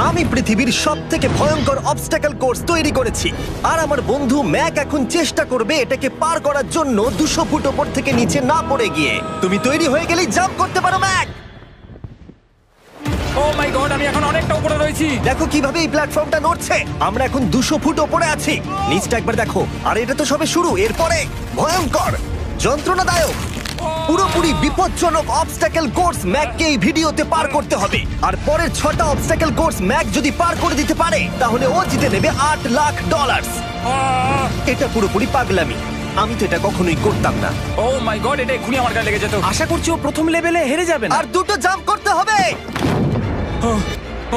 আমি পৃথিবীর সবথেকে ভয়ঙ্কর অবস্টাকল কোর্স তৈরি করেছি, আর আমার বন্ধু ম্যাক এখন চেষ্টা করবে এটাকে পার করার জন্য 200 ফুট ওপর থেকে নিচে না পড়ে গিয়ে। তুমি তৈরি হয়ে গেলেই জাম্প করতে পারো ম্যাক। ও মাই গড, আমি এখন অনেকটা উপরে রয়েছি। দেখো কিভাবে এই প্ল্যাটফর্মটা নড়ছে। আমরা এখন 200 ফুট ওপরে আছি। নিচটা একবার দেখো। আর এটা তো সবে শুরু, এরপরে ভয়ঙ্কর, যন্ত্রণাদায়ক, পুরোপুরি বিপজ্জনক অবস্টাকল কোর্স ম্যাককে এই ভিডিওতে পার করতে হবে। আর পরের 6টা অবস্টাকল কোর্স ম্যাক যদি পার করে দিতে পারে তাহলে ও জিতে নেবে $8 লাখ। এটা পুরোপুরি পাগলামি, আমি তো এটা কখনোই করতাম না। ও মাই গড, এটা এক্ষুনি আমার গায়ে লেগে যেত। আশা করছি ও প্রথম লেভেলে হেরে যাবে না। আর 2টো জাম্প করতে হবে।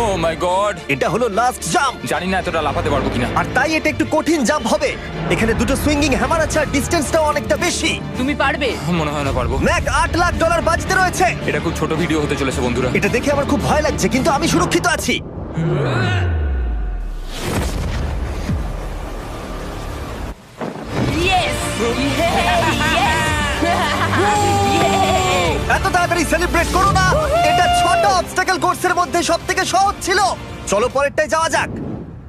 ও মাই গড, এটা হলো লাস্ট জাম্প, জানি না এতটা লাফাতে পারবো কিনা। আর তাই এটা একটু কঠিন জাম্প হবে। এখানে 2টো সুইঙ্গিং হ্যামার আছে আর ডিসটেন্সটাও অনেকটা বেশি। তুমি পারবে। মনে হয় না পারবো। ম্যাক $8 লাখ বাজিতে রয়েছে। এটা খুব ছোট ভিডিও হতে চলেছে বন্ধুরা। এটা দেখে আমার খুব ভয় লাগছে, কিন্তু আমি সুরক্ষিত আছি। ইয়েস এত তাড়াতাড়ি সেলিব্রেট করো না। এটা 6টা অবস্টাকল কোর্সের মধ্যে সবথেকে সহজ ছিল। চলো পরেরটায় যাওয়া যাক।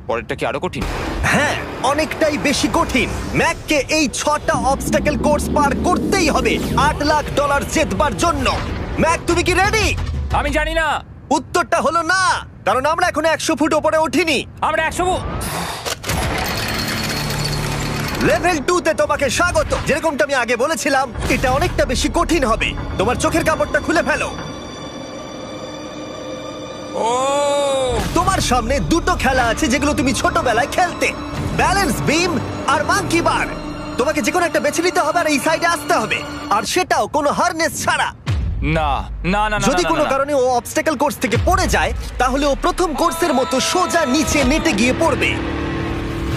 পরেরটা কি আরো কঠিন? হ্যাঁ, অনেকটাই বেশি কঠিন। ম্যাককে এই 6টা অবস্টাকল কোর্স পার করতেই হবে $8 লাখ জেতবার জন্য। ম্যাক, তুমি কি রেডি? আমি জানি না। উত্তরটা হলো না, কারণ আমরা এখন 100 ফুট উপরে উঠিনি। আমরা 100 লেভেল 2 তে তোমাকে স্বাগত। যেরকমটা আমি আগে বলেছিলাম, এটা অনেকটা বেশি কঠিন হবে। তোমার চোখের কাপড়টা খুলে ফেলো। ও তোমার সামনে 2টো খেলা আছে যেগুলো তুমি ছোটবেলায় খেলতে, ব্যালেন্স বিম আর মাঙ্কি বার। তোমাকে যে কোনো একটা বেছে নিতে হবে আর এই সাইডে আসতে হবে, আর সেটাও কোনো হারনেস ছাড়া। না না না না, যদি না, কোনো না, না। কারণে ও অবস্টাকল কোর্স থেকে পড়ে যায় তাহলে ও প্রথম কোর্সের মতো সোজা নিচে নেটে গিয়ে পড়বে,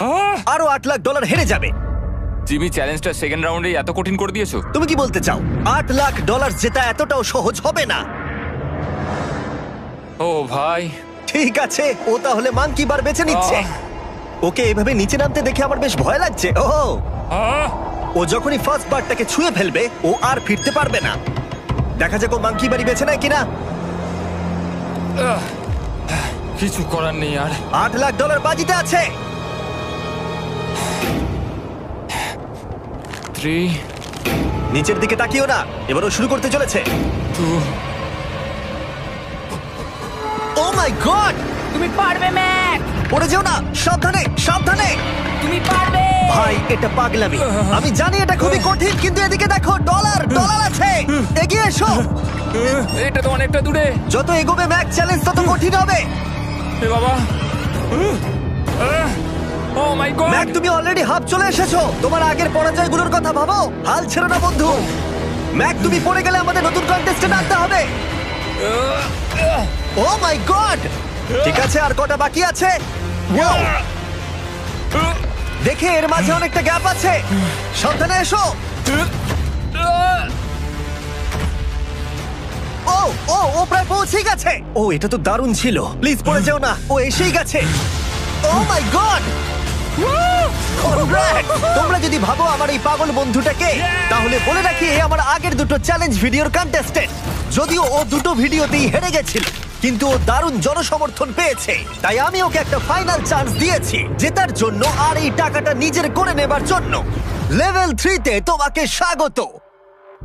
আহ! আরো $8 লাখ হেরে যাবে। জিমি, চ্যালেঞ্জটা সেকেন্ড রাউন্ডেই এত কঠিন করে দিয়েছো। তুমি কি বলতে চাও $8 লাখ জেতা এতটাও সহজ হবে না? ও ভাই, ঠিক আছে, ও তাহলে মাঙ্কি বার বেছে নিচ্ছে। ওকে এভাবে নিচে নামতে দেখে আমার বেশ ভয় লাগছে। আহ! ও যখনই ফার্স্ট বারটাকে ছুঁয়ে ফেলবে ও আর ফিরতে পারবে না। দেখা যাক ও মাঙ্কি বাড়ি বেছে নেয় কিনা। কিছু করার নেই আর। $8 লাখ বাজিতে আছে। 3 নিচের দিকে তাকিও না, এবার ও শুরু করতে চলেছে। 2 ও মাই গড, তুমি পারবে ম্যাক, পড়ে যেও না, সাবধানে সাবধানে। তুমি পারবে। ভাই, এটা পাগলামি। আমি জানি এটা খুবই কঠিন, কিন্তু এদিকে দেখো, ডলার আছে। এগিয়ে এসো। এটা তো অনেকটা দূরে। যত এগোবে ম্যাক চ্যালেঞ্জ তত কঠিন হবে। এ বাবা, ও মাই গড। ম্যাক, তুমি অলরেডি হাফ চলে এসেছো। তোমার আগের পরাজয়গুলোর কথা ভাবো, হাল ছেড়ো না বন্ধু। ম্যাক, তুমি পড়ে গেলে আমাদের নতুন কন্টেস্টেন্ট আনতে হবে। ও মাই গড, ঠিক আছে, আর কটা বাকি আছে? Wow! দেখে এর মাঝে অনেকটা গ্যাপ আছে। সাবধানে এসো। ও ও ও প্রায় পৌঁছে গেছে। ও, এটা তো দারুণ ছিল। প্লিজ পড়ে যেও না, ও এসেই গেছে। ও মাই গড, তোমরা যদি ভাবো আমার এই পাগল বন্ধুটাকে, তাহলে বলে রাখি এ আমার আগের 2টো চ্যালেঞ্জ ভিডিওর কন্টেস্টেন্ট। যদিও ও 2টো ভিডিওতেই হেরে গেছিল, কিন্তু ও দারুণ জনসমর্থন পেয়েছে, তাই আমি ওকে একটা ফাইনাল চান্স দিয়েছি জেতার জন্য আর এই টাকাটা নিজের করে নেবার জন্য। লেভেল 3 তে তোমাকে স্বাগত।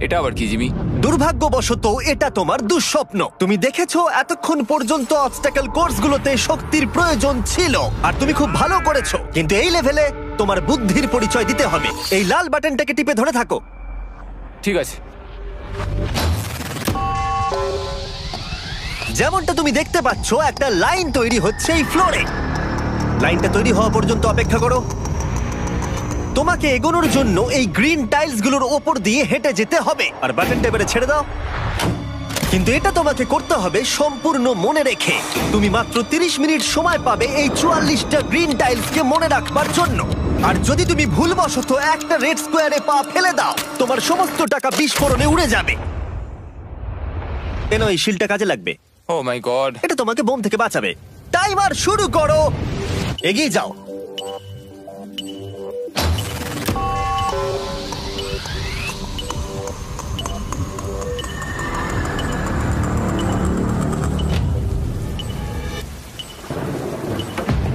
এটা আবার কি জিমি? দুর্ভাগ্যবশত এটা তোমার দুঃস্বপ্ন। তুমি দেখেছো এতক্ষণ পর্যন্ত অবস্টাকল কোর্সগুলোতে শক্তির প্রয়োজন ছিল, আর তুমি খুব ভালো করেছো, কিন্তু এই লেভেলে তোমার বুদ্ধির পরিচয় দিতে হবে। এই লাল বাটনটাকে টিপে ধরে থাকো। ঠিক আছে। যেমনটা তুমি দেখতে পাচ্ছ, একটা লাইন তৈরি হচ্ছে এই ফ্লোরে। লাইনটা তৈরি হওয়া পর্যন্ত অপেক্ষা করো। তোমাকে এগোনোর জন্য এই গ্রিন টাইলসগুলোর ওপর দিয়ে হেঁটে যেতে হবে, আর বাটনটা এবারে ছেড়ে দাও। কিন্তু এটা তোমাকে করতে হবে সম্পূর্ণ মনে রেখে। তুমি মাত্র 30 মিনিট সময় পাবে এই 44টা গ্রিন টাইলসকে মনে রাখবার জন্য। আর যদি তুমি ভুলবশত একটা রেড স্কোয়ারে পা ফেলে দাও, তোমার সমস্ত টাকা বিস্ফোরণে উড়ে যাবে। কেন, এই শিলটা কাজে লাগবে। ও মাই গড, এটা তোমাকে বোম থেকে বাঁচাবে। টাইমার শুরু করো, এগিয়ে যাও।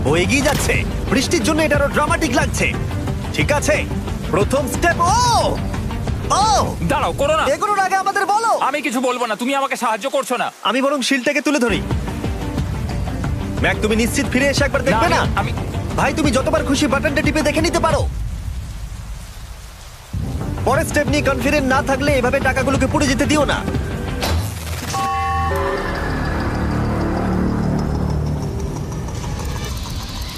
ও এগিয়ে যাচ্ছে। বৃষ্টির জন্য এটা আরো ড্রামাটিক লাগছে। ঠিক আছে, প্রথম স্টেপ। ও ও দাঁড়াও, করো না। এগুলোর আগে আমাদের বলো। আমি কিছু বলবো না, তুমি আমাকে সাহায্য করছো না। আমি বরং শিলটাকে তুলে ধরি। ম্যাক, তুমি নিশ্চিত ফিরে এসে একবার দেখবে না? আমি ভাই, তুমি যতবার খুশি বাটনটা টিপে দেখে নিতে পারো। পরের স্টেপ নিয়ে কনফিডেন্ট না থাকলে এভাবে টাকাগুলোকে পুড়ে যেতে দিও না।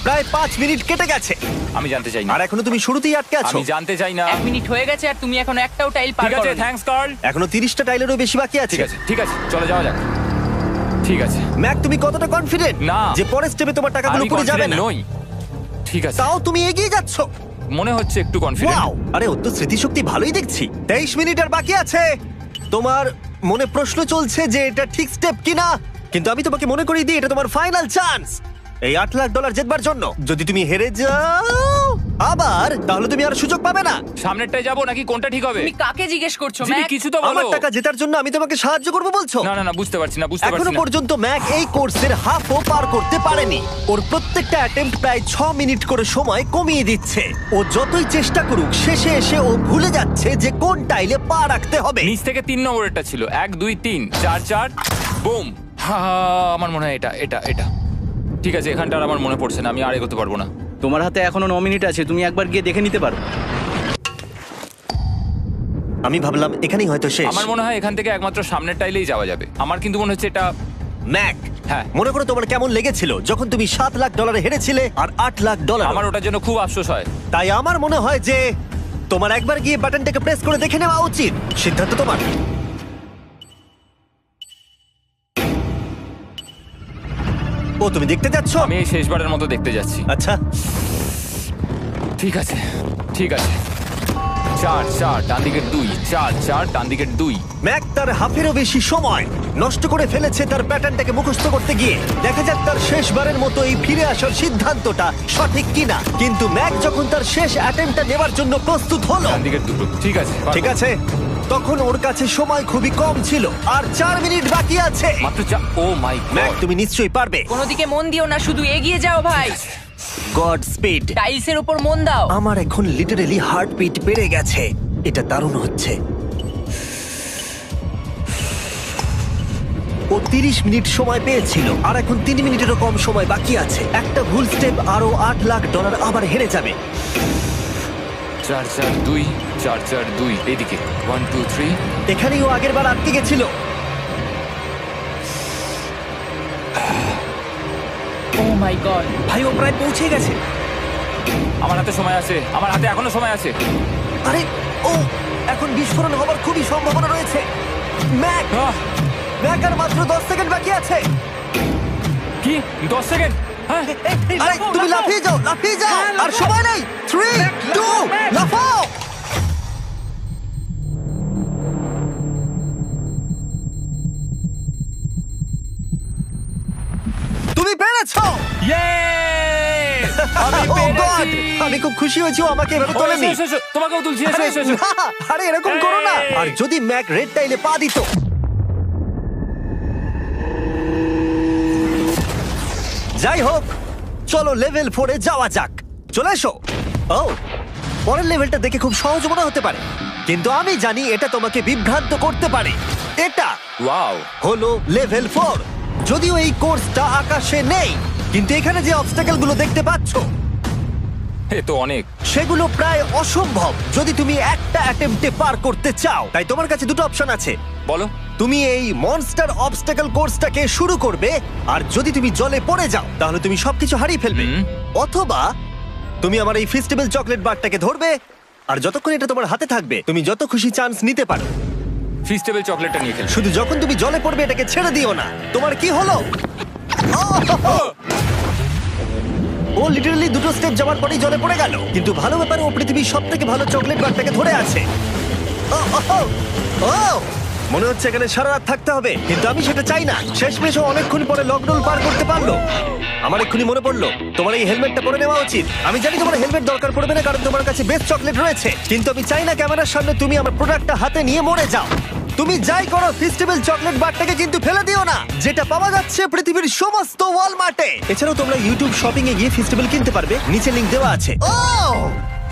প্রায় 5 মিনিট কেটে গেছে আমি জানতে চাই না। আর এখনো তুমি শুরুতেই আটকে আছো। আমি জানতে চাই না। 1 মিনিট হয়ে গেছে আর তুমি এখন একটাও টাইল পার ঠিক আছে, করোনি। Thanks Carl. এখনো 30টা টাইলেরও বেশি বাকি আছে। ঠিক আছে, ঠিক আছে, চলে যাওয়া যাক। ঠিক আছে। ম্যাক, তুমি কতটা কনফিডেন্ট না। যে পরের স্টেপে তোমার টাকাগুলো আমি পুড়ে যাবে confident না? নই। ঠিক আছে, তাও তুমি এগিয়ে যাচ্ছ। মনে হচ্ছে একটু কনফিডেন্ট। ওয়াও! আরে ও তো স্মৃতিশক্তি ভালোই দেখছি। 23 মিনিট আর বাকি আছে। তোমার মনে প্রশ্ন চলছে যে এটা ঠিক স্টেপ কিনা, কিন্তু আমি তোমাকে মনে করিয়ে দিই এটা তোমার ফাইনাল চান্স এই $8 লাখ জেতবার জন্য। যদি তুমি হেরে যাও আবার, তাহলে তুমি আর সুযোগ পাবে না। সামনেরটায় যাবো নাকি কোনটা ঠিক হবে? তুমি কাকে জিজ্ঞেস করছো জিমি, ম্যাক? কিছু তো আমার বলো। টাকা জেতার জন্য আমি তোমাকে সাহায্য করবো বলছো? না না না, বুঝতে পারছি না, বুঝতে এখনো পারছি না। পর্যন্ত ম্যাক এই কোর্সের হাফও পার করতে পারেনি। ওর প্রত্যেকটা অ্যাটেম্প্ট প্রায় 6 মিনিট করে সময় কমিয়ে দিচ্ছে। ও যতই চেষ্টা করুক, শেষে এসে ও ভুলে যাচ্ছে যে কোন টাইলে পা রাখতে হবে। নিচ থেকে 3 নম্বরেরটা ছিল 1 2 3 4 4 বুম। আমার মনে হয় এটা এটা এটা ঠিক আছে। এখানটা আর আমার মনে পড়ছে না, আমি আর এগোতে পারবো না। তোমার হাতে এখনো 9 মিনিট আছে, তুমি একবার গিয়ে দেখে নিতে পারো। আমি ভাবলাম এখানেই হয়তো শেষ। আমার মনে হয় এখান থেকে একমাত্র সামনের টাইলেই যাওয়া যাবে। আমার কিন্তু মনে হচ্ছে এটা। ম্যাক, হ্যাঁ। মনে করো তোমার কেমন লেগেছিল যখন তুমি $7 লাখ হেরেছিলে আর $8 লাখ। আমার ওটার জন্য খুব আফসোস হয়। তাই আমার মনে হয় যে তোমার একবার গিয়ে বাটনটাকে প্রেস করে দেখে নেওয়া উচিত। সিদ্ধান্ত তোমার। ও, তুমি দেখতে যাচ্ছ? আমি এই শেষবারের মতো দেখতে যাচ্ছি। আচ্ছা, ঠিক আছে, ঠিক আছে। 4 4 ডান দিকের 2, 4 4 ডান দিকের 2। ম্যাক তার হাফেরও বেশি সময় নষ্ট করে ফেলেছে তার প্যাটার্নটাকে মুখস্থ করতে গিয়ে। দেখা যাক তার শেষবারের মতো এই ফিরে আসার সিদ্ধান্তটা সঠিক কিনা। কিন্তু ম্যাক যখন তার শেষ অ্যাটেম্পটা নেবার জন্য প্রস্তুত হলো, ডান দিকের 2। ঠিক আছে, ঠিক আছে, তখন ওর কাছে সময় খুবই কম ছিল আর 4 মিনিট বাকি আছে। মাত্র ও মাই ম্যাক, গড। তুমি নিশ্চয়ই পারবে। কোনো দিকে মন দিও না, শুধু এগিয়ে যাও ভাই। God speed. টাইলসের উপর মন দাও। আমার এখন লিটারালি হার্টবিট বেড়ে গেছে। এটা দারুণ হচ্ছে। ও 30 মিনিট সময় পেয়েছিল আর এখন 3 মিনিটেরও কম সময় বাকি আছে। একটা ভুল স্টেপ আরো $8 লাখ আবার হেরে যাবে। 4 4 2 4 4 2 এইদিকে 1 2 3। এখানেই ও আগের বার আটকে গেছিল। ও মাই গড। ভাই, ও প্রায় পৌঁছে গেছে। আমার হাতে সময় আছে, আমার হাতে এখনো সময় আছে। আরে, ও এখন বিস্ফোরণ হবার খুবই সম্ভাবনা রয়েছে। ম্যাক, আহ, ম্যাক আর মাত্র 10 সেকেন্ড বাকি আছে। কি 10 সেকেন্ড? হ্যাঁ, আরে তুমি লাফিয়ে যাও, লাফিয়ে যাও। আর সময় নেই। 3 2 লাফাও। তুমি পেরেছো। Yay! আমি Oh God! পেরেছি। আমি খুব খুশি হয়েছি ও আমাকে এভাবে ও, তোলেনি। এসো, এসো, এসো। তোমাকেও তুলছি, এসো, আরে এসো, এসো। না, আরে এরকম করো না। এই। আর যদি ম্যাক রেড টাইলে পা দিত। যাই হোক, চলো লেভেল 4 এ যাওয়া যাক। চলে এসো। ও, পরের লেভেলটা দেখে খুব সহজ মনে হতে পারে, কিন্তু আমি জানি এটা তোমাকে বিভ্রান্ত করতে পারে। এটা ওয়াও। হলো লেভেল 4। যদিও এই কোর্সটা আকাশে নেই, কিন্তু এখানে যে অবস্টাকেল গুলো দেখতে পাচ্ছো এ তো অনেক। সেগুলো প্রায় অসম্ভব যদি তুমি একটা অ্যাটেম্পটে পার করতে চাও। তাই তোমার কাছে দুটো অপশন আছে। বলো। তুমি এই মনস্টার অবস্টাকেল কোর্সটাকে শুরু করবে, আর যদি তুমি জলে পড়ে যাও তাহলে তুমি সবকিছু হারিয়ে ফেলবে। অথবা তুমি আমার এই ফেস্টিভ্যাল চকলেট বারটাকে ধরবে, আর যতক্ষণ এটা তোমার হাতে থাকবে তুমি যত খুশি চান্স নিতে পারো। ফিস্টেবল চকলেটটা নিয়ে খেলছো। শুধু যখন তুমি জলে পড়বে এটাকে ছেড়ে দিও না। তোমার কি হলো? ও লিটারালি দুটো স্টেপ যাওয়ার পরেই জলে পড়ে গেল। কিন্তু ভালো ব্যাপার, ও পৃথিবীর সবথেকে ভালো চকলেট বারটাকে ধরে আছে। ও, ও, ও, ও! মনে হচ্ছে এখানে সারা রাত থাকতে হবে, কিন্তু আমি সেটা চাই না। শেষমেশ ও অনেকক্ষণ পরে লকডাউন পার করতে পারলো। আমার এক্ষুনি মনে পড়লো তোমার এই হেলমেটটা পরে নেওয়া উচিত। আমি জানি তোমার হেলমেট দরকার পড়বে না, কারণ তোমার কাছে বেস্ট চকলেট রয়েছে, কিন্তু আমি চাই না ক্যামেরার সামনে তুমি আমার প্রোডাক্টটা হাতে নিয়ে মরে যাও। তুমি যাই করো ফেস্টিভ্যাল চকলেট বারটাকে কিন্তু ফেলে দিও না, যেটা পাওয়া যাচ্ছে পৃথিবীর সমস্ত ওয়ালমার্টে। এছাড়াও তোমরা ইউটিউব শপিং এ গিয়ে ফেস্টিভ্যাল কিনতে পারবে, নিচে লিংক দেওয়া আছে। ও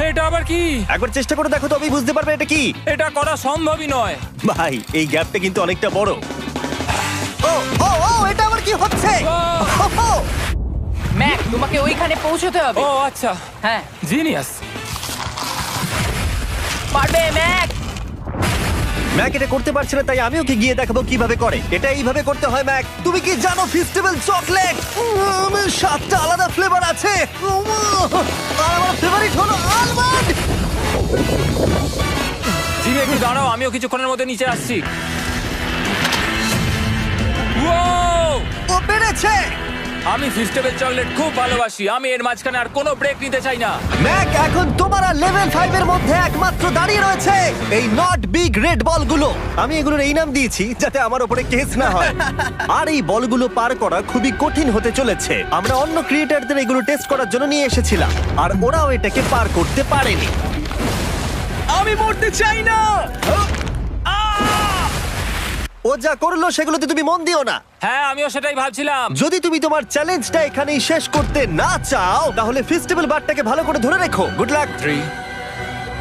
এটা আবার কি? একবার চেষ্টা করে দেখো, তবেই বুঝতে পারবে এটা কি। এটা করা সম্ভবই নয়। ভাই এই গ্যাপটা কিন্তু অনেকটা বড়। ও ও ও এটা আবার কি হচ্ছে? ও, ম্যাক, তোমাকে ওইখানে পৌঁছতে হবে। ও আচ্ছা, হ্যাঁ, জিনিয়াস। পারবে ম্যাক। ম্যাক এটা করতে পারছে না, তাই আমি ওকে গিয়ে দেখাবো কিভাবে করে। এটা এইভাবে করতে হয় ম্যাক। তুমি কি জানো ফেস্টিভ্যাল চকলেট 7টা আলাদা ফ্লেভার আছে, আর আমার ফেভারিট হলো আলমন্ড। জিমি একটু দাঁড়াও, আমিও কিছুক্ষণের মধ্যে নিচে আসছি। Wow! ও পেরেছে। আমি ফেস্টিভ্যাল চকলেট খুব ভালোবাসি। আমি এর মাঝখানে আর কোনো ব্রেক নিতে চাই না। ম্যাক এখন তোমার আর লেভেল 5 এর মধ্যে একমাত্র দাঁড়িয়ে রয়েছে এই নট বিগ রেড বলগুলো। আমি এগুলোর এই নাম দিয়েছি যাতে আমার উপরে কেস না হয়। আর এই বলগুলো পার করা খুবই কঠিন হতে চলেছে। আমরা অন্য ক্রিয়েটরদের এগুলো টেস্ট করার জন্য নিয়ে এসেছিলাম, আর ওরাও এটাকে পার করতে পারেনি। আমি মরতে চাই না। ও যা করলো সেগুলোতে তুমি মন দিও না। হ্যাঁ, আমিও সেটাই ভাবছিলাম। যদি তুমি তোমার চ্যালেঞ্জটা এখানেই শেষ করতে না চাও, তাহলে ফেস্টিভ্যাল বারটাকে ভালো করে ধরে রেখো। Good luck. 3,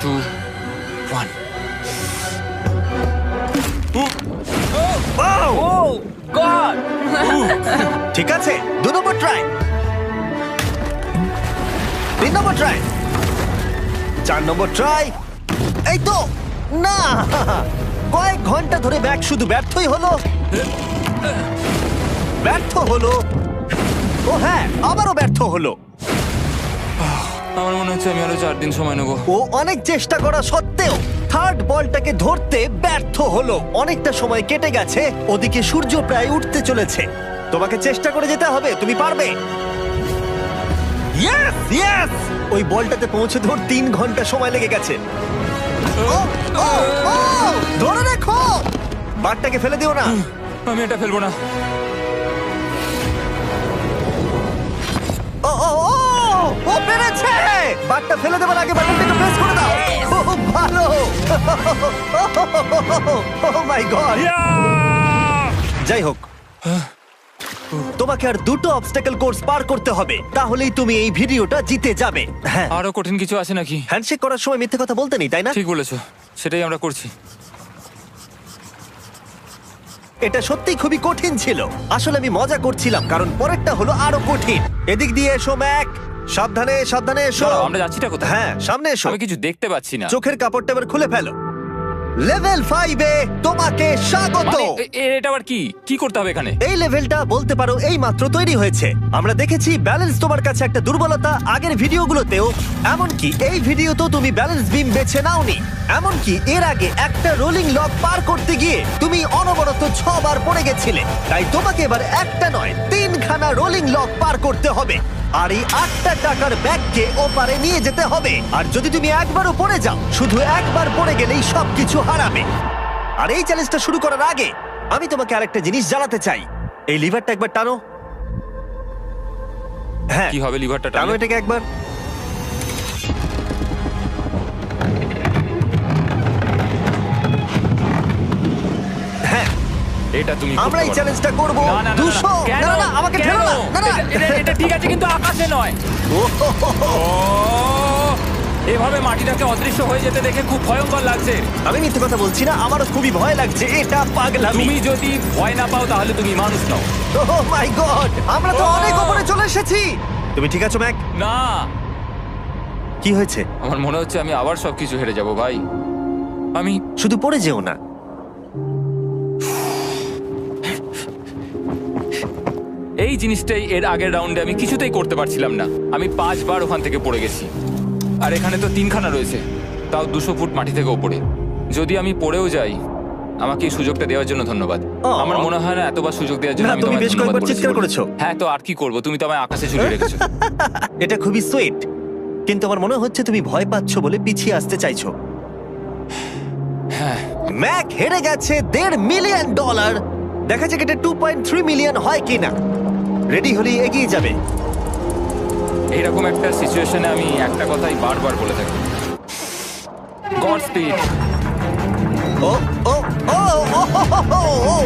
2, 1। ও গড। ঠিক আছে, 2 নম্বর ট্রাই, 3 নম্বর ট্রাই, 4 নম্বর ট্রাই। এই তো না, কয়েক ঘন্টা ধরে ব্যাগ শুধু ব্যর্থই হলো, ব্যর্থ হলো। ও হ্যাঁ, আবারও ব্যর্থ হলো। আমার মনে হচ্ছে আমি আরো 4 দিন সময় নেবো। ও অনেক চেষ্টা করা সত্ত্বেও থার্ড বলটাকে ধরতে ব্যর্থ হলো। অনেকটা সময় কেটে গেছে, ওদিকে সূর্য প্রায় উঠতে চলেছে। তোমাকে চেষ্টা করে যেতে হবে, তুমি পারবে। ইয়েস ইয়েস, ওই বলটাতে পৌঁছে ধর 3 ঘন্টা সময় লেগে গেছে। ও, ও, ও, ধরে রেখো, বারটাকে ফেলে দিও না। আমি এটা ফেলবো না। ও ও ও, ও পেরেছে। বারটা ফেলে দেবার আগে বাটনটাকে প্রেস করে দাও। খুব ভালো। ও মাই গড। যাই হোক, তোমাকে আর 2টো অবস্টাকেল কোর্স পার করতে হবে, তাহলেই তুমি এই ভিডিওটা জিতে যাবে। হ্যাঁ, আরো কঠিন কিছু আছে নাকি? হ্যান্ডশেক করার সময় মিথ্যে কথা বলতে নেই, তাই না? ঠিক বলেছো, সেটাই আমরা করছি। এটা সত্যি খুবই কঠিন ছিল। আসলে আমি মজা করছিলাম, কারণ পরেরটা হলো আরো কঠিন। এদিক দিয়ে এসো ম্যাক, সাবধানে সাবধানে এসো। দাঁড়াও, আমরা যাচ্ছিটা কোথায়? হ্যাঁ, সামনে এসো। আমি কিছু দেখতে পাচ্ছি না। চোখের কাপড়টা এবার খুলে ফেলো। লেভেল 5 এ তোমাকে স্বাগত। মানে, এটা আবার কি কি করতে হবে এখানে? এই লেভেলটা বলতে পারো এই মাত্র তৈরি হয়েছে। আমরা দেখেছি ব্যালেন্স তোমার কাছে একটা দুর্বলতা আগের ভিডিওগুলোতেও, এমনকি এই ভিডিওতেও তুমি ব্যালেন্স বিম বেছে নাওনি। এমনকি এর আগে একটা রোলিং লক পার করতে গিয়ে তুমি অনবরত 6 বার পড়ে গেছিলে। তাই তোমাকে এবার একটা নয় 3খানা রোলিং লক পার করতে হবে, আর এই 8টা টাকার ব্যাগকে ওপারে নিয়ে যেতে হবে। আর যদি তুমি একবারও পড়ে যাও, শুধু একবার পড়ে গেলেই সবকিছু হারাবে। আর এই চ্যালেঞ্জটা শুরু করার আগে আমি তোমাকে আরেকটা জিনিস জানাতে চাই। এই লিভারটা একবার টানো। হ্যাঁ, কি হবে লিভারটা টানো টানলে? এটাকে একবার। হ্যাঁ, এটা তুমি করতে আমরা এই পারো। চ্যালেঞ্জটা করব। না, না, না, না, 200 কেন? না না আমাকে কেন? ঠেলো না। না না এটা ঠিক আছে, কিন্তু আকাশে নয়। ও, এভাবে মাটিটাকে অদৃশ্য হয়ে যেতে দেখে খুব ভয়ঙ্কর লাগছে। আমি মিথ্যে কথা বলছি না, আমারও খুবই ভয় লাগছে। এটা পাগলামি। তুমি যদি ভয় না পাও তাহলে তুমি মানুষ নও। ওহ মাই গড, আমরা তো Oh! অনেক উপরে চলে এসেছি। তুমি ঠিক আছো ম্যাক? না, কি হয়েছে? আমার মনে হচ্ছে আমি আবার সবকিছু হেরে যাব ভাই। আমি শুধু পড়ে যেও না। এই জিনিসটাই এর আগের রাউন্ডে আমি কিছুতেই করতে পারছিলাম না। আমি 5 বার ওখান থেকে পড়ে গেছি, আর এখানে তো 3খানা রয়েছে, তাও 200 ফুট মাটি থেকে ওপরে। যদি আমি পড়েও যাই, আমাকে এই সুযোগটা দেওয়ার জন্য ধন্যবাদ। আমার মনে হয় না এতবার সুযোগ দেওয়ার জন্য না, আমি তুমি তোমায় বেশ ধন্যবাদ কয়েকবার চিৎকার বলেছি। করেছো। হ্যাঁ, তো আর কি করব, তুমি তো আমায় আকাশে ঝুলিয়ে রেখেছো। এটা খুবই সুইট, কিন্তু আমার মনে হচ্ছে তুমি ভয় পাচ্ছ বলে পিছিয়ে আসতে চাইছো। হ্যাঁ, ম্যাক হেরে গেছে $1.5 মিলিয়ন। দেখা যাক এটা 2.3 মিলিয়ন হয় কিনা। রেডি হলে এগিয়ে যাবে। এইরকম একটা সিচুয়েশনে আমি একটা কথাই বারবার বলে থাকি, গড স্পিড। ও ও ও ও ও, হো, হো, হো, ও।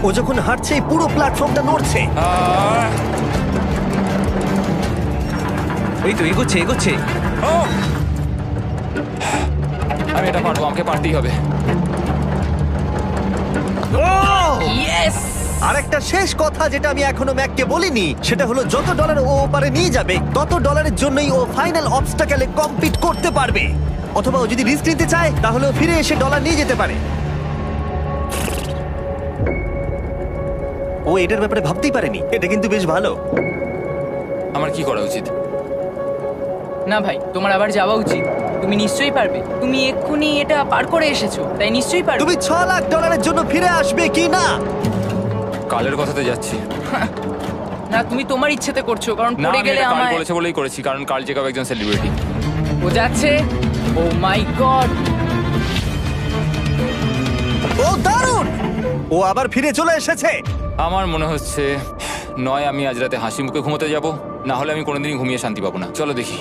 ও যখন হাঁটছে এই পুরো প্ল্যাটফর্মটা নড়ছে। আহ, এই তো এগোচ্ছে এগোচ্ছে। ও! আমি এটা পারবো, আমাকে পারতেই হবে। ইয়েস! আর একটা শেষ কথা যেটা আমি এখনো ম্যাককে বলিনি সেটা হলো যত ডলার ও ওপারে নিয়ে যাবে তত ডলারের জন্যই ও ফাইনাল অবস্টাকেলে কমপ্লিট করতে পারবে। অথবা ও যদি রিস্ক নিতে চায় তাহলে ও ফিরে এসে ডলার নিয়ে যেতে পারে। ও এটার ব্যাপারে ভাবতেই পারেনি। এটা কিন্তু বেশ ভালো। আমার কি করা উচিত? না ভাই, তোমার আবার যাওয়া উচিত। তুমি নিশ্চয়ই পারবে। তুমি এক্ষুনি এটা পার করে এসেছো, তাই নিশ্চয়ই পারবে। তুমি $6 লাখ জন্য ফিরে আসবে কি না? কালের কথাতে যাচ্ছি। না, তুমি তোমার ইচ্ছেতে করছো, কারণ না, পড়ে আমি গেলে এটা কাল আমায়। বলেছে বলেই করেছি, কারণ কাল জেকব একজন সেলিব্রিটি। ও যাচ্ছে। ও মাই গড! ও দারুণ! ও আবার ফিরে চলে এসেছে। আমার মনে হচ্ছে নয় আমি আজ রাতে হাসি মুখে ঘুমোতে যাব, না হলে আমি কোনোদিনই ঘুমিয়ে শান্তি পাবো না। চলো দেখি।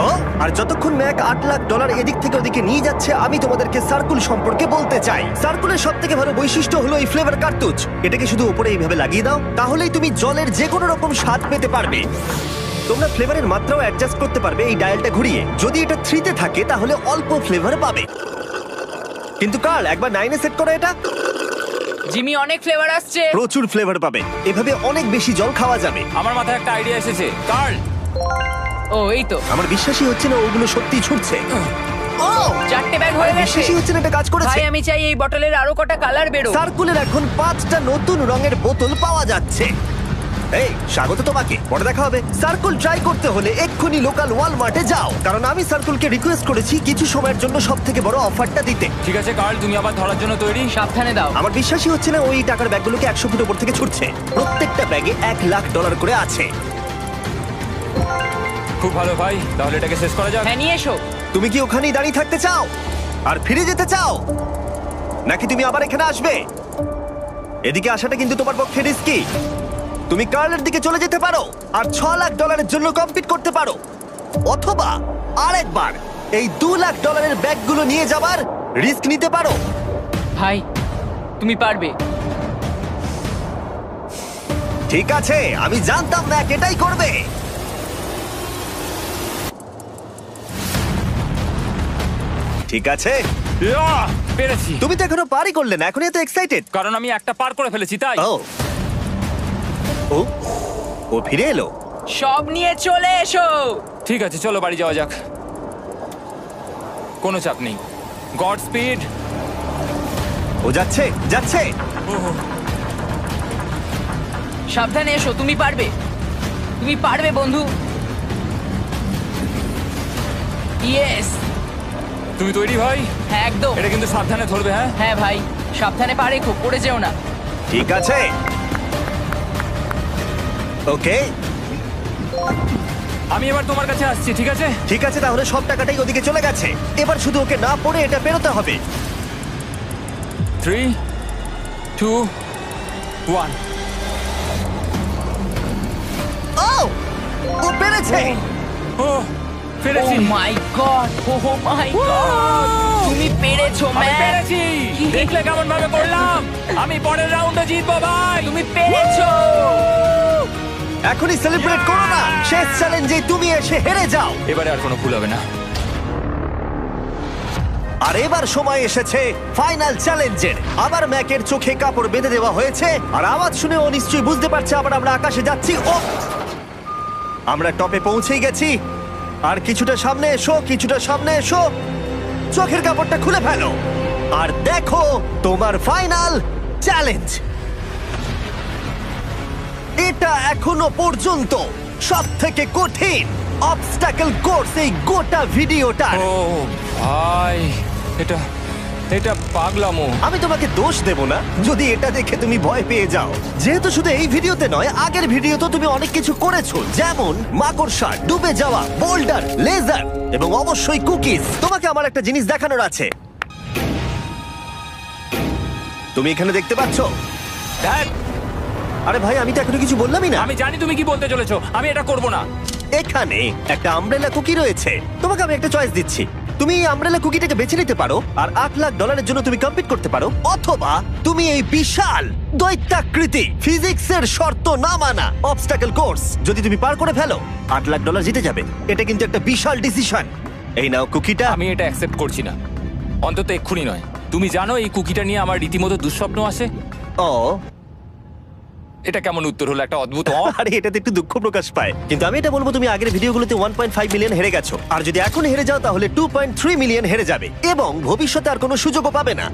ও, আর যতক্ষণ ম্যাক $8 লাখ এদিক থেকে ওদিকে নিয়ে যাচ্ছে আমি তোমাদেরকে সার্কুল সম্পর্কে বলতে চাই। সার্কুলের সব থেকে ভালো বৈশিষ্ট্য হলো এই ফ্লেভার কার্তুজ। এটাকে শুধু উপরে এইভাবে লাগিয়ে দাও, তাহলেই তুমি জলের যে কোনো রকম স্বাদ পেতে পারবে। তোমরা ফ্লেভারের মাত্রাও অ্যাডজাস্ট করতে পারবে এই ডায়ালটা ঘুরিয়ে। যদি এটা 3-তে থাকে তাহলে অল্প ফ্লেভার পাবে, কিন্তু কাল একবার 9-এ সেট করো এটা, জিমি, অনেক ফ্লেভার আসছে। প্রচুর ফ্লেভার পাবে। এভাবে অনেক বেশি জল খাওয়া যাবে। আমার মাথায় একটা আইডিয়া এসেছে। কার্ল, ও এই তো, আমার বিশ্বাসই হচ্ছে না ওগুলো সত্যিই ছুটছে। ও 4টে ব্যাগ হয়ে গেছে। বিশ্বাসই হচ্ছে না এটা কাজ করেছে। ভাই, আমি চাই এই বটলের আরো কটা কালার বেরো। সার্কুলের এখন 5টা নতুন রঙের বোতল পাওয়া যাচ্ছে। এই স্বাগত তোমাকে, পরে দেখা হবে। সার্কুল ট্রাই করতে হলে এক্ষুনি লোকাল ওয়ালমার্টে যাও, কারণ আমি সার্কুলকে রিকোয়েস্ট করেছি কিছু সময়ের জন্য সবথেকে বড় অফারটা দিতে। ঠিক আছে কার্ল, তুমি আবার ধরার জন্য তৈরি? সাবধানে দাও। আমার বিশ্বাসই হচ্ছে না ওই টাকার ব্যাগগুলোকে 100 ফুট উপর থেকে ছুটছে। প্রত্যেকটা ব্যাগে $1 লাখ করে আছে। খুব ভালো ভাই, তাহলে এটাকে শেষ করা যাক। হ্যাঁ, নিয়ে এসো। তুমি কি ওখানেই দাঁড়িয়ে থাকতে চাও আর ফিরে যেতে চাও, নাকি তুমি আবার এখানে আসবে? এদিকে আসাটা কিন্তু তোমার পক্ষে রিস্কি। তুমি কার্লের দিকে চলে যেতে পারো আর $6 লাখ জন্য কম্পিট করতে পারো, অথবা আরেকবার এই $2 লাখ ব্যাগগুলো নিয়ে যাবার রিস্ক নিতে পারো। ভাই, তুমি পারবে। ঠিক আছে, আমি জানতাম ম্যাক এটাই করবে। ঠিক আছে, ইয়াহ! পেরেছি, তুমি তো এখনো পারি করলে না, এখন এত এক্সাইটেড। কারণ আমি একটা পার করে ফেলেছি তাই। ও ও ও ফিরে এলো। সব নিয়ে চলে এসো। ঠিক আছে, চলো বাড়ি যাওয়া যাক। কোনো চাপ নেই। God speed. ও যাচ্ছে যাচ্ছে। সাবধানে এসো, তুমি পারবে। তুমি পারবে বন্ধু। ইয়েস! তুমি তৈরি ভাই? হ্যাঁ, একদম। এটা কিন্তু সাবধানে ধরবে, হ্যাঁ? হ্যাঁ ভাই, সাবধানে পারে, খুব পড়ে যেও না। ঠিক আছে, ওকে আমি এবার তোমার কাছে আসছি, ঠিক আছে? ঠিক আছে, তাহলে সব টাকাটাই ওদিকে চলে গেছে। এবার শুধু ওকে না পড়ে এটা বেরোতে হবে। 3, 2, 1। ও ও পেরেছে। ও পেরেছি। ও my god! O my god! তুমি পেরেছো আমি ম্যান! পেরেছি। দেখলে কেমন ভাবে করলাম? আমি পরের রাউন্ডে জিতবো ভাই। তুমি পেরেছো! এখনই সেলিব্রেট করো না, শেষ চ্যালেঞ্জে তুমি এসে হেরে যাও। এবারে আর কোনো ভুল হবে না। আর এবার সময় এসেছে ফাইনাল চ্যালেঞ্জের। আবার ম্যাকের চোখে কাপড় বেঁধে দেওয়া হয়েছে, আর আওয়াজ শুনে ও নিশ্চয়ই বুঝতে পারছে আবার আমরা আকাশে যাচ্ছি। ও আমরা টপে পৌঁছেই গেছি। আর কিছুটা সামনে এসো, কিছুটা সামনে এসো। চোখের কাপড়টা খুলে ফেলো আর দেখো তোমার ফাইনাল চ্যালেঞ্জ। এটা এখনো পর্যন্ত সবথেকে কঠিন অবস্টাকেল কোর্স এই গোটা ভিডিওটা। ও ভাই, এটা এটা পাগলামো। আমি তোমাকে দোষ দেব না যদি এটা দেখে তুমি ভয় পেয়ে যাও, যেহেতু শুধু এই ভিডিওতে নয়, আগের ভিডিওতে তুমি অনেক কিছু করেছো, যেমন মাকড়সা, ডুবে যাওয়া, বোল্ডার, লেজার এবং অবশ্যই কুকিজ। তোমাকে আমার একটা জিনিস দেখানোর আছে। তুমি এখানে দেখতে পাচ্ছ? দেখ, আরে ভাই, আমি তো এখনো কিছু বললামই না। আমি জানি তুমি কি বলতে চলেছো। আমি এটা করব না। এখানে একটা আমব্রেলা কুকি রয়েছে। তোমাকে আমি একটা চয়েস দিচ্ছি, তুমি এই আমব্রেলা কুকিটাকে বেছে নিতে পারো আর $8 লাখ জন্য তুমি কম্পিট করতে পারো, অথবা তুমি এই বিশাল দৈত্যাকৃতি ফিজিক্সের শর্ত না মানা অবস্টাকল কোর্স যদি তুমি পার করে ফেলো, $8 লাখ জিতে যাবে। এটা কিন্তু একটা বিশাল ডিসিশন। এই নাও কুকিটা। আমি এটা অ্যাকসেপ্ট করছি না, অন্তত এক্ষুনি নয়। তুমি জানো এই কুকিটা নিয়ে আমার রীতিমতো দুঃস্বপ্ন আসে। ও এটা কেমন উত্তর হলো, একটা অদ্ভুত আরে এটাতে একটু দুঃখ প্রকাশ পায়, কিন্তু আমি এটা বলবো তুমি আগের ভিডিওগুলোতে 1.5 মিলিয়ন হেরে গেছো, আর যদি এখন হেরে যাও তাহলে 2.3 মিলিয়ন হেরে যাবে এবং ভবিষ্যতে আর কোনো সুযোগও পাবে না।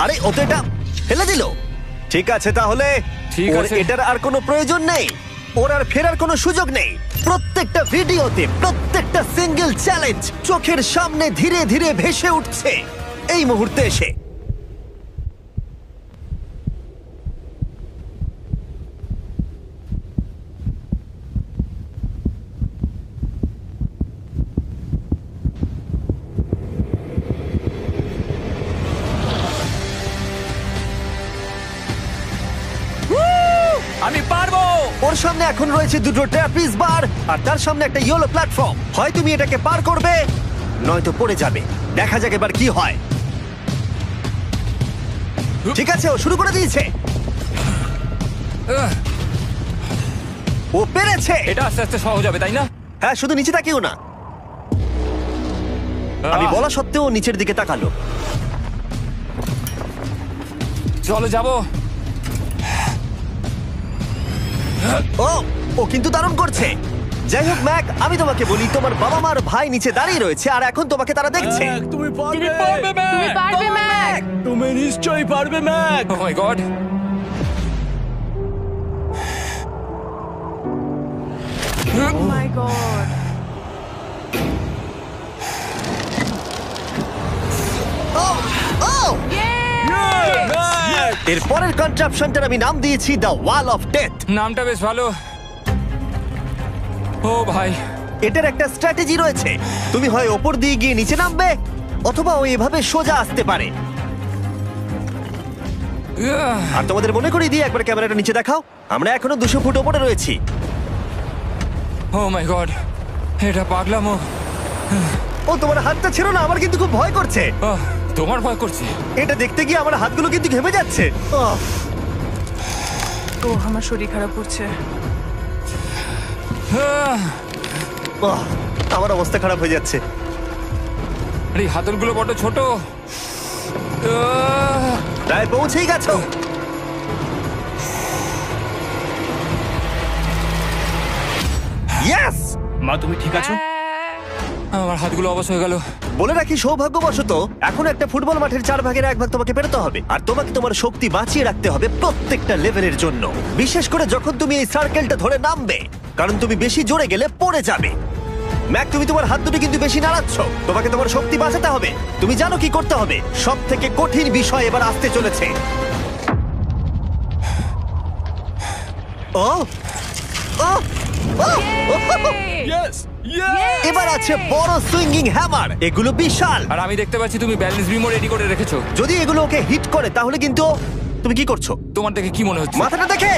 আরে ও তো এটা ফেলে দিল। ঠিক আছে তাহলে ঠিক ওর আছে। এটার আর কোনো প্রয়োজন নেই, ওর আর ফেরার কোনো সুযোগ নেই। প্রত্যেকটা ভিডিওতে প্রত্যেকটা সিঙ্গেল চ্যালেঞ্জ চোখের সামনে ধীরে ধীরে ভেসে উঠছে এই মুহূর্তে এসে। আমি পারবো। ওর সামনে এখন রয়েছে দুটো ট্র্যাপিজ বার আর তার সামনে একটা ইয়েলো প্ল্যাটফর্ম। হয় তুমি এটাকে পার করবে নয়তো পড়ে যাবে। দেখা যাক এবার কি হয়। ঠিক আছে, ও শুরু করে দিয়েছে, ও পেরেছে। এটা আস্তে আস্তে সহজ হবে, তাই না? হ্যাঁ, শুধু নিচে তাকিও না। আমি বলা সত্ত্বেও ও নিচের দিকে তাকালো। চলো যাবো। ও ও কিন্তু দারুণ করছে। যাই হোক ম্যাক, আমি তোমাকে বলি তোমার বাবা মার ভাই নিচে দাঁড়িয়ে রয়েছে আর এখন তোমাকে তারা দেখছে। তুমি পারবে তুমি পারবে ম্যাক। তুমি নিশ্চয়ই পারবে Mac. Oh my God. Oh my god. ও ও এর পরের কনট্রাপশনটার আমি নাম দিয়েছি দ্য ওয়াল অফ ডেথ। নামটা বেশ ভালো। ও ভাই, এটার একটা স্ট্র্যাটেজি রয়েছে। তুমি হয় ওপর দিয়ে গিয়ে নিচে নামবে, অথবা ও এভাবে সোজা আসতে পারে। আর তোমাদের মনে করিয়ে দিয়ে একবার ক্যামেরাটা নিচে দেখাও। আমরা এখনো 200 ফুট ওপরে রয়েছি। ও মাই গড, এটা পাগলামো। ও তোমার হাতটা ছিল না, আমার কিন্তু খুব ভয় করছে। তোমার ভয় করছে? এটা দেখতে গিয়ে আমার হাতগুলো কিন্তু ঘেমে যাচ্ছে। ও আমার শরীর খারাপ করছে। আমার অবস্থা খারাপ হয়ে যাচ্ছে। আরে হাতলগুলো বড় ছোট। প্রায় পৌঁছেই গেছো। ইয়েস! মা তুমি ঠিক আছো? আমার হাতগুলো অবশ হয়ে গেল। বলে রাখি, সৌভাগ্যবশত এখন একটা ফুটবল মাঠের 4/1 তোমাকে পেরোতে হবে, আর তোমাকে তোমার শক্তি বাঁচিয়ে রাখতে হবে প্রত্যেকটা লেভেলের জন্য, বিশেষ করে যখন তুমি এই সার্কেলটা ধরে নামবে, কারণ তুমি বেশি জোরে গেলে পড়ে যাবে। ম্যাক, তুমি তোমার হাত দুটো কিন্তু বেশি নাড়াচ্ছ। তোমাকে তোমার শক্তি বাঁচাতে হবে। তুমি জানো কি করতে হবে। সব থেকে কঠিন বিষয় এবার আসতে চলেছে। ও ও ও! ইয়েস! এবার আছে বড় সুইঙ্গিং হ্যামার। এগুলো বিশাল। আর আমি দেখতে পাচ্ছি তুমি ব্যালেন্স বিমও রেডি করে রেখেছো। যদি এগুলো ওকে হিট করে তাহলে কিন্তু তুমি কি করছো? তোমার দেখে কি মনে হচ্ছে? মাথাটা দেখে।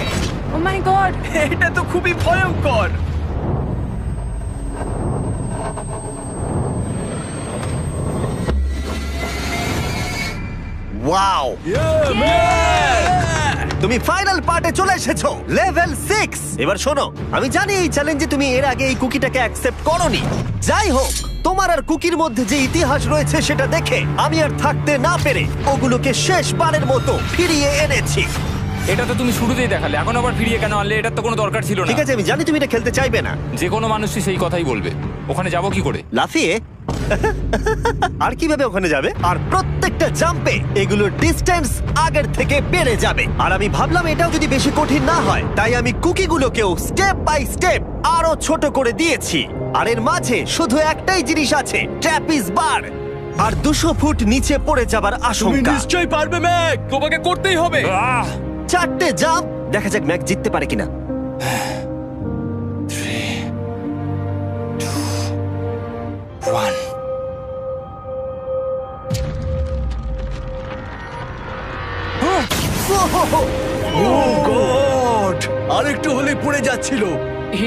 ও মাই গড। এটা তো খুবই ভয়ঙ্কর। ওয়াও! তুমি ফাইনাল পার্টে চলে এসেছো, লেভেল 6। এবার শোনো, আমি জানি এই চ্যালেঞ্জে তুমি এর আগে এই কুকিটাকে অ্যাকসেপ্ট করোনি। যাই হোক, তোমার আর কুকির মধ্যে যে ইতিহাস রয়েছে সেটা দেখে আমি আর থাকতে না পেরে ওগুলোকে শেষবারের মতো ফিরিয়ে এনেছি। এটা তো তুমি শুরুতেই দেখালে, এখন আবার ফিরিয়ে কেন আনলে? এটার তো কোনো দরকার ছিল না। ঠিক আছে, আমি জানি তুমি এটা খেলতে চাইবে না। যে কোনো মানুষই সেই কথাই বলবে। ওখানে যাবো কি করে? লাফিয়ে? আর কিভাবে ওখানে যাবে? আর প্রত্যেকটা জাম্পে এগুলোর ডিস্টেন্স আগের থেকে বেড়ে যাবে। আর আমি ভাবলাম এটাও যদি বেশি কঠিন না হয়, তাই আমি কুকিগুলোকেও স্টেপ বাই স্টেপ আরো ছোট করে দিয়েছি। আর এর মাঝে শুধু একটাই জিনিস আছে, ট্র্যাপিজ বার। আর 200 ফুট নিচে পড়ে যাবার তুমি আশঙ্কা। নিশ্চয়ই পারবে ম্যাক, তোমাকে করতেই হবে। 4টে জাম্প। দেখা যাক ম্যাক জিততে পারে কিনা। 3, 2, 1। ও গড! আর একটু হলে পড়ে যাচ্ছিল।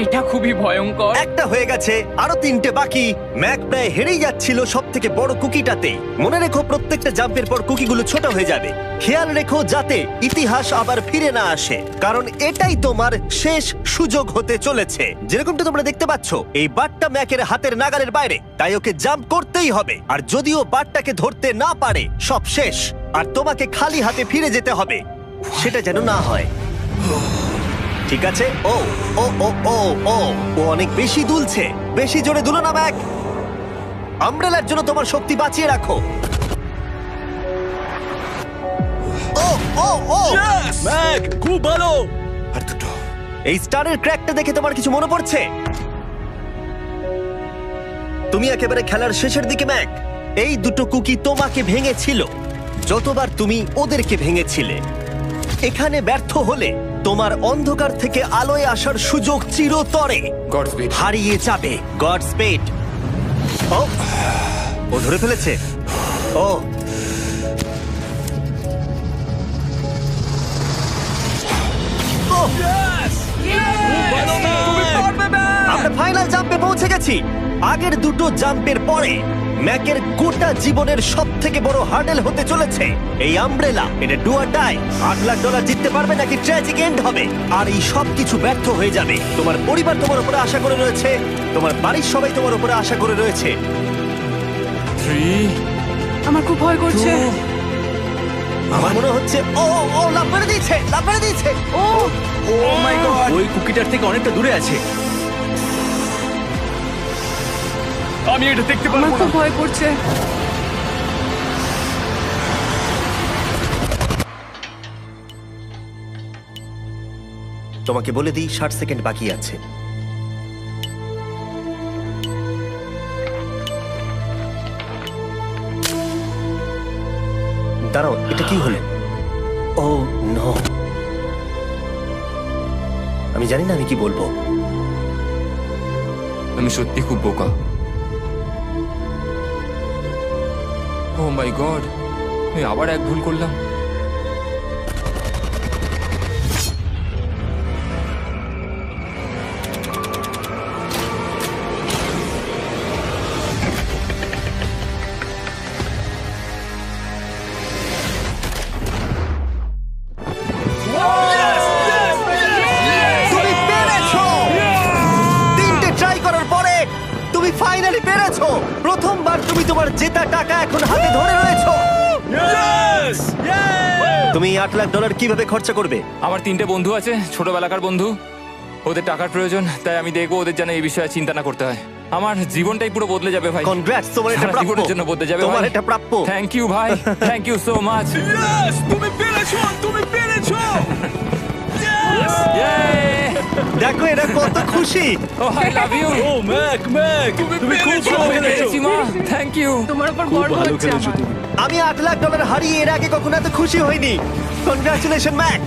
এটা খুবই ভয়ঙ্কর। একটা হয়ে গেছে, আরো 3টে বাকি। ম্যাক প্রায় হেরেই যাচ্ছিল সব থেকে বড় কুকিটাতে। মনে রেখো প্রত্যেকটা জাম্পের পর কুকিগুলো ছোট হয়ে যাবে। খেয়াল রেখো যাতে ইতিহাস আবার ফিরে না আসে, কারণ এটাই তোমার শেষ সুযোগ হতে চলেছে। যেরকমটা তোমরা দেখতে পাচ্ছ, এই বারটা ম্যাকের হাতের নাগালের বাইরে, তাই ওকে জাম্প করতেই হবে। আর যদিও বারটাকে ধরতে না পারে, সব শেষ। আর তোমাকে খালি হাতে ফিরে যেতে হবে, সেটা যেন না হয়। ঠিক আছে। ও ও ও ও ও ও অনেক বেশি দুলছে। বেশি জোরে দুলো না ম্যাক। আমব্রেলার জন্য তোমার শক্তি বাঁচিয়ে রাখো। ও ও ও ম্যাক, খুব ভালো। আর দুটো। এই স্টারের ক্র্যাকটা দেখে তোমার কিছু মনে পড়ছে? তুমি একেবারে খেলার শেষের দিকে ম্যাক। এই দুটো কুকি তোমাকে ভেঙেছিল যতবার তুমি ওদেরকে ভেঙেছিলে। এখানে ব্যর্থ হলে তোমার অন্ধকার থেকে আলোয় আসার সুযোগ চিরতরে গডস্পিড। হারিয়ে যাবে। God speed. ও ও ধরে ফেলেছে। ও ও, আমরা ফাইনাল জাম্পে পৌঁছে গেছি। আগের দুটো জাম্পের পরে ম্যাকের গোটা জীবনের সব থেকে বড় হার্ডেল হতে চলেছে এই আমব্রেলা। এটা ডু অর ডাই। $8 লাখ জিততে পারবে নাকি ট্র্যাজিক এন্ড হবে। আর এই সব কিছু ব্যর্থ হয়ে যাবে। তোমার পরিবার তোমার উপরে আশা করে রয়েছে, তোমার বাড়ির সবাই তোমার উপরে আশা করে রয়েছে। 3, আমার খুব ভয় করছে। 2, আমার মনে হচ্ছে ও ও লাফ মেরে দিয়েছে, লাফ মেরে দিয়েছে। ও ও মাই গড, ওই কুকিটার থেকে অনেকটা দূরে আছে। আমি এটা দেখতে আমার পারবো না। খুব ভয় করছে। তোমাকে বলে দিই 60 সেকেন্ড বাকি আছে। দাঁড়াও, এটা কি হলো? ও নো, আমি জানি না আমি কি বলবো। আমি সত্যি খুব বোকা। ও মাই গড, আমি আবার এক ভুল করলাম। তুমি পেরেছো! 3টে ট্রাই করার পরে তুমি ফাইনালি পেরেছো। প্রথমবার তুমি তোমার জেতা টাকা এখন হাতে ধরে রয়েছো। ইয়েস! তুমি $8 লাখ কিভাবে খরচা করবে? আমার 3টে বন্ধু আছে, ছোটবেলাকার বন্ধু। ওদের টাকার প্রয়োজন, তাই আমি দেখবো ওদের যেন এই বিষয়ে চিন্তা না করতে হয়। আমার জীবনটাই পুরো বদলে যাবে ভাই। কনগ্রাটস, তোমার এটা সারা প্রাপ্য। জীবনের জন্য বদলে যাবে তোমার ভাই। এটা প্রাপ্য। থ্যাংক ইউ ভাই, thank you so much. Yes! তুমি পেরেছো, তুমি পেরেছো! দেখো এরা কত খুশি। Oh I love you. Oh Mac, Mac, তুমি খুব ভালো খেলেছো। মা, থ্যাংক ইউ। তোমার উপর খুব গর্ব ভালো হচ্ছে খেলেছো আমার। তুমি। আমি $8 লাখ হারিয়ে এর আগে কখনো এত খুশি হইনি। Congratulation Mac.